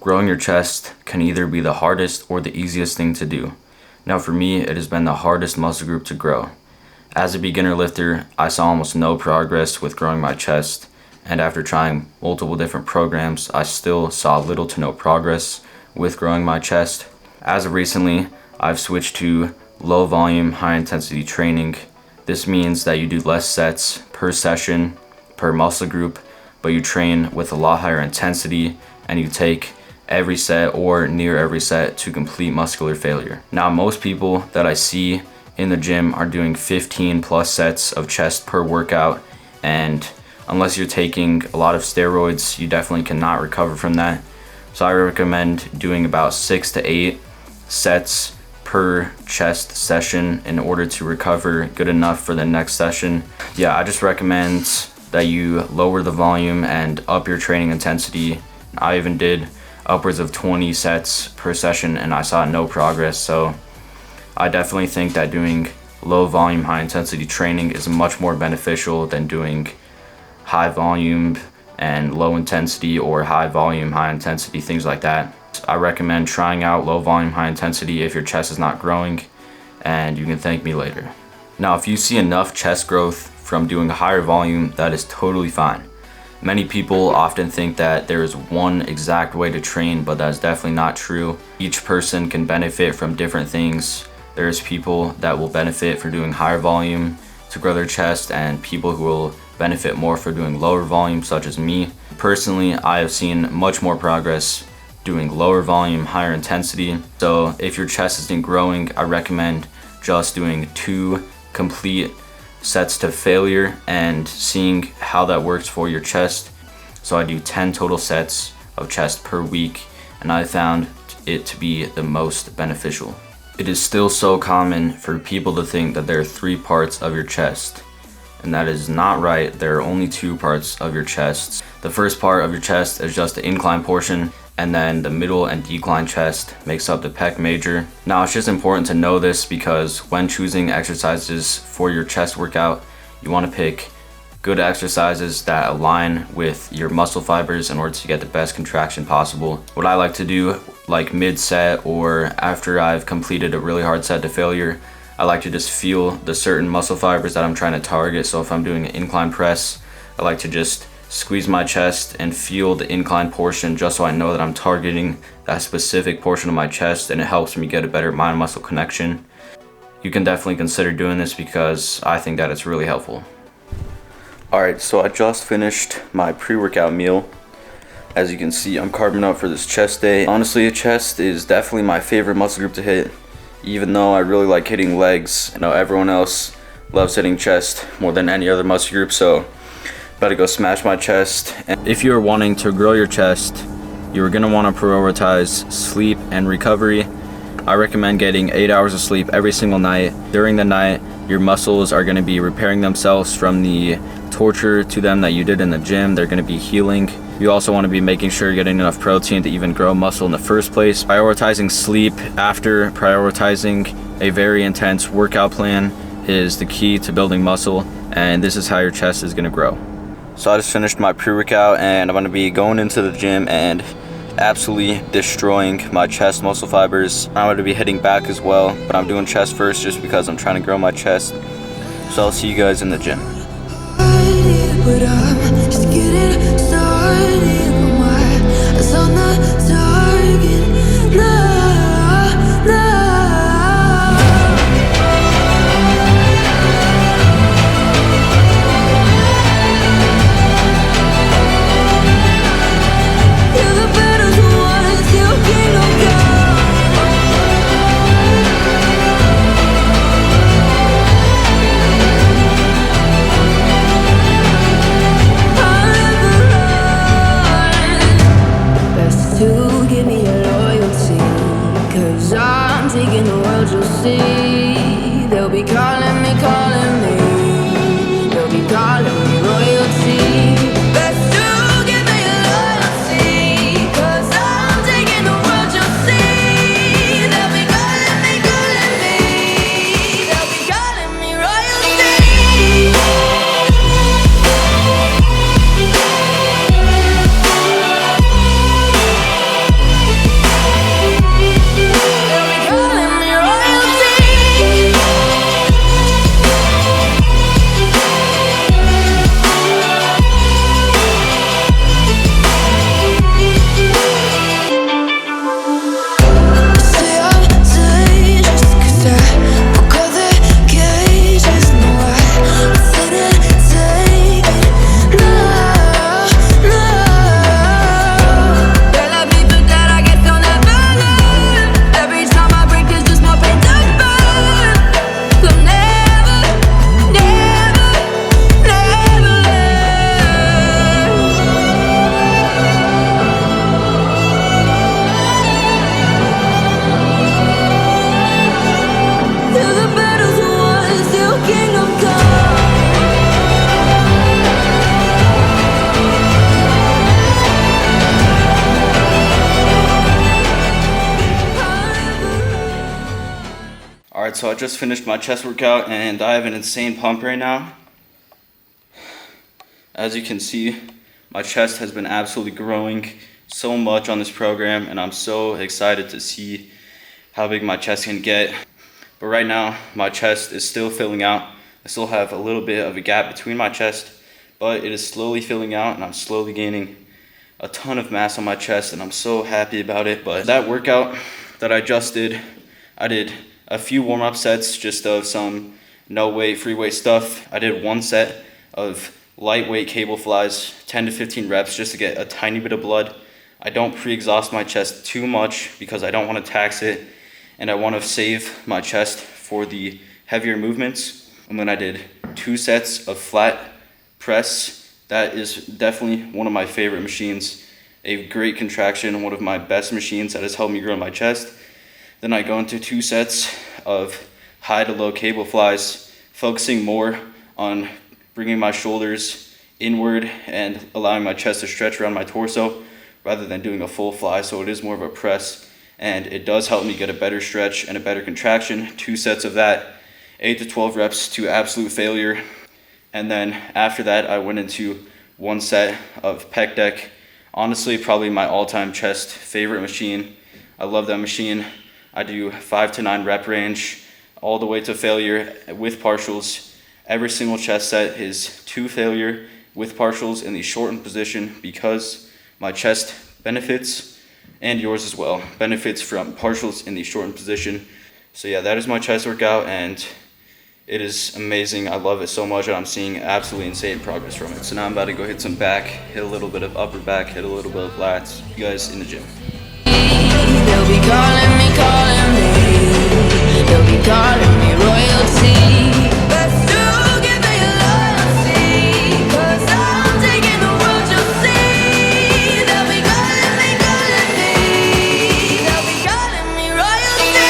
growing your chest can either be the hardest or the easiest thing to do. Now for me, it has been the hardest muscle group to grow. As a beginner lifter, I saw almost no progress with growing my chest, and after trying multiple different programs, I still saw little to no progress with growing my chest. As of recently, I've switched to low volume, high intensity training. This means that you do less sets per session, per muscle group, but you train with a lot higher intensity and you take every set or near every set to complete muscular failure. Now, most people that I see in the gym are doing 15 plus sets of chest per workout, and unless you're taking a lot of steroids, you definitely cannot recover from that. So I recommend doing about 6 to 8 sets per chest session in order to recover good enough for the next session. Yeah, I just recommend that you lower the volume and up your training intensity. I even did upwards of 20 sets per session and I saw no progress. So I definitely think that doing low volume, high intensity training is much more beneficial than doing high volume and low intensity, or high volume, high intensity, things like that. I recommend trying out low volume, high intensity if your chest is not growing, and you can thank me later. Now, if you see enough chest growth from doing a higher volume, that is totally fine. Many people often think that there is one exact way to train, but that's definitely not true. Each person can benefit from different things. There's people that will benefit for doing higher volume to grow their chest, and people who will benefit more for doing lower volume, such as me. Personally, I have seen much more progress doing lower volume, higher intensity. So if your chest isn't growing, I recommend just doing 2 complete sets to failure and seeing how that works for your chest. So I do 10 total sets of chest per week, and I found it to be the most beneficial. It is still so common for people to think that there are 3 parts of your chest, and that is not right. There are only 2 parts of your chest. The first part of your chest is just the incline portion, and then the middle and decline chest makes up the pec major. Now, it's just important to know this because when choosing exercises for your chest workout, you want to pick good exercises that align with your muscle fibers in order to get the best contraction possible. What I like to do, like mid-set or after I've completed a really hard set to failure, I like to just feel the certain muscle fibers that I'm trying to target. So if I'm doing an incline press, I like to just squeeze my chest and feel the incline portion just so I know that I'm targeting that specific portion of my chest, and it helps me get a better mind-muscle connection. You can definitely consider doing this because I think that it's really helpful. Alright, so I just finished my pre-workout meal. As you can see, I'm carving up for this chest day. Honestly, chest is definitely my favorite muscle group to hit, even though I really like hitting legs. I know everyone else loves hitting chest more than any other muscle group, so about to go smash my chest. And if you're wanting to grow your chest, you're gonna want to prioritize sleep and recovery. I recommend getting 8 hours of sleep every single night. During the night, your muscles are gonna be repairing themselves from the torture to them that you did in the gym. They're gonna be healing. You also want to be making sure you're getting enough protein to even grow muscle in the first place. Prioritizing sleep after prioritizing a very intense workout plan is the key to building muscle, and this is how your chest is gonna grow. So I just finished my pre-workout and I'm gonna be going into the gym and absolutely destroying my chest muscle fibers. I'm gonna be hitting back as well, but I'm doing chest first just because I'm trying to grow my chest. So I'll see you guys in the gym. But I'm just getting started. My eyes on the target. No, no. You're the better ones, you can go. Taking the world, you'll see. They'll be calling me, calling me. They'll be calling me royalty. Best to give me loyalty, 'cause I'm taking the world, you'll see. They'll be calling me, calling me. They'll be calling me royalty. Alright, so I just finished my chest workout and I have an insane pump right now. As you can see, my chest has been absolutely growing so much on this program, and I'm so excited to see how big my chest can get. But right now, my chest is still filling out. I still have a little bit of a gap between my chest, but it is slowly filling out and I'm slowly gaining a ton of mass on my chest, and I'm so happy about it. But that workout that I just did, I did a few warm-up sets just of some no weight, free weight stuff. I did one set of lightweight cable flies, 10 to 15 reps just to get a tiny bit of blood. I don't pre-exhaust my chest too much because I don't want to tax it, and I want to save my chest for the heavier movements. And then I did 2 sets of flat press. That is definitely one of my favorite machines, a great contraction, one of my best machines that has helped me grow my chest. Then I go into 2 sets of high to low cable flies, focusing more on bringing my shoulders inward and allowing my chest to stretch around my torso rather than doing a full fly. So it is more of a press, and it does help me get a better stretch and a better contraction. 2 sets of that, 8 to 12 reps to absolute failure. And then after that, I went into 1 set of pec deck. Honestly, probably my all-time chest favorite machine. I love that machine. I do 5 to 9 rep range all the way to failure with partials. Every single chest set is to failure with partials in the shortened position because my chest benefits, and yours as well, benefits from partials in the shortened position. So yeah, that is my chest workout, and it is amazing. I love it so much, and I'm seeing absolutely insane progress from it. So now I'm about to go hit some back, hit a little bit of upper back, hit a little bit of lats. You guys in the gym. They'll be calling me, they'll be calling me royalty. Best to give me loyalty, 'cause I'm taking the world, you'll see. They'll be calling me, they'll be calling me royalty.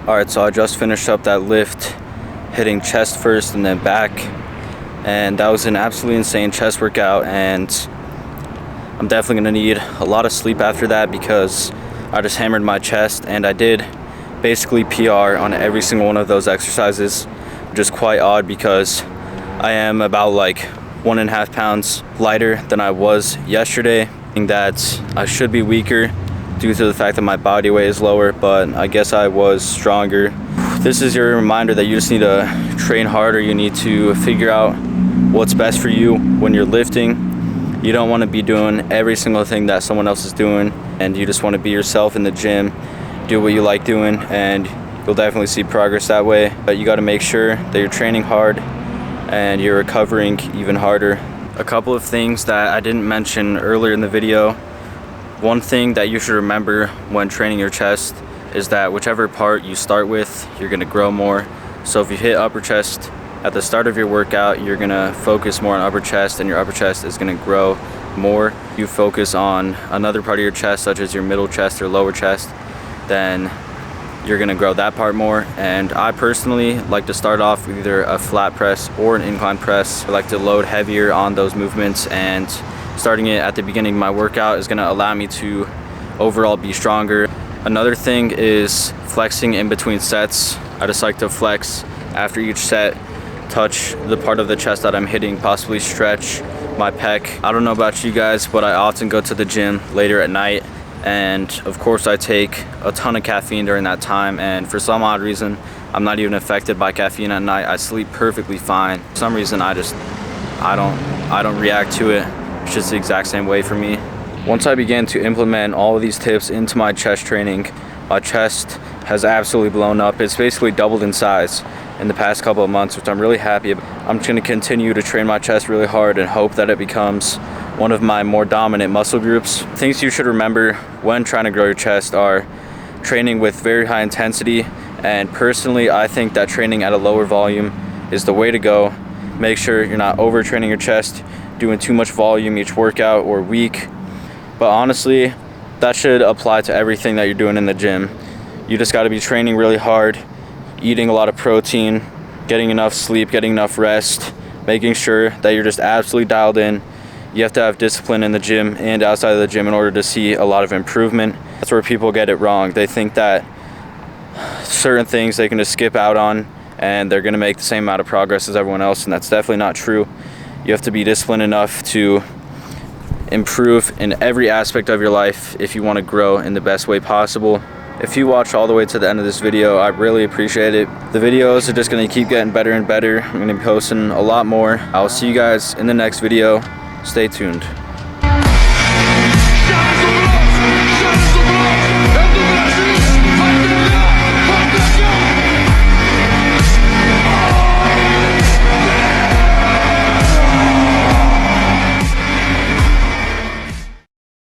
Alright, so I just finished up that lift, hitting chest first and then back, and that was an absolutely insane chest workout, and I'm definitely going to need a lot of sleep after that because I just hammered my chest, and I did basically PR on every single one of those exercises, which is quite odd because I am about like 1.5 pounds lighter than I was yesterday, and that I should be weaker due to the fact that my body weight is lower, but I guess I was stronger. This is your reminder that you just need to train harder. You need to figure out what's best for you when you're lifting. You don't want to be doing every single thing that someone else is doing, and you just want to be yourself in the gym, do what you like doing, and you'll definitely see progress that way. But you got to make sure that you're training hard and you're recovering even harder. A couple of things that I didn't mention earlier in the video. One thing that you should remember when training your chest is that whichever part you start with, you're going to grow more. So if you hit upper chest at the start of your workout, you're going to focus more on upper chest, and your upper chest is going to grow more. You focus on another part of your chest, such as your middle chest or lower chest, then you're going to grow that part more. And I personally like to start off with either a flat press or an incline press. I like to load heavier on those movements, and starting it at the beginning of my workout is going to allow me to overall be stronger. Another thing is flexing in between sets. I just like to flex after each set, touch the part of the chest that I'm hitting, possibly stretch my pec. I don't know about you guys, but I often go to the gym later at night, and of course I take a ton of caffeine during that time, and for some odd reason I'm not even affected by caffeine at night. I sleep perfectly fine. For some reason I don't react to it. It's just the exact same way for me. Once I began to implement all of these tips into my chest training, my chest has absolutely blown up. It's basically doubled in size in the past couple of months, which I'm really happy about. I'm just going to continue to train my chest really hard and hope that it becomes one of my more dominant muscle groups. Things you should remember when trying to grow your chest are training with very high intensity, and personally I think that training at a lower volume is the way to go. Make sure you're not overtraining your chest, doing too much volume each workout or week. But honestly, that should apply to everything that you're doing in the gym. You just got to be training really hard, eating a lot of protein, getting enough sleep, getting enough rest, making sure that you're just absolutely dialed in. You have to have discipline in the gym and outside of the gym in order to see a lot of improvement. That's where people get it wrong. They think that certain things they can just skip out on and they're going to make the same amount of progress as everyone else, and that's definitely not true. You have to be disciplined enough to improve in every aspect of your life if you want to grow in the best way possible. If you watched all the way to the end of this video, I really appreciate it. The videos are just going to keep getting better and better. I'm going to be posting a lot more. I'll see you guys in the next video. Stay tuned.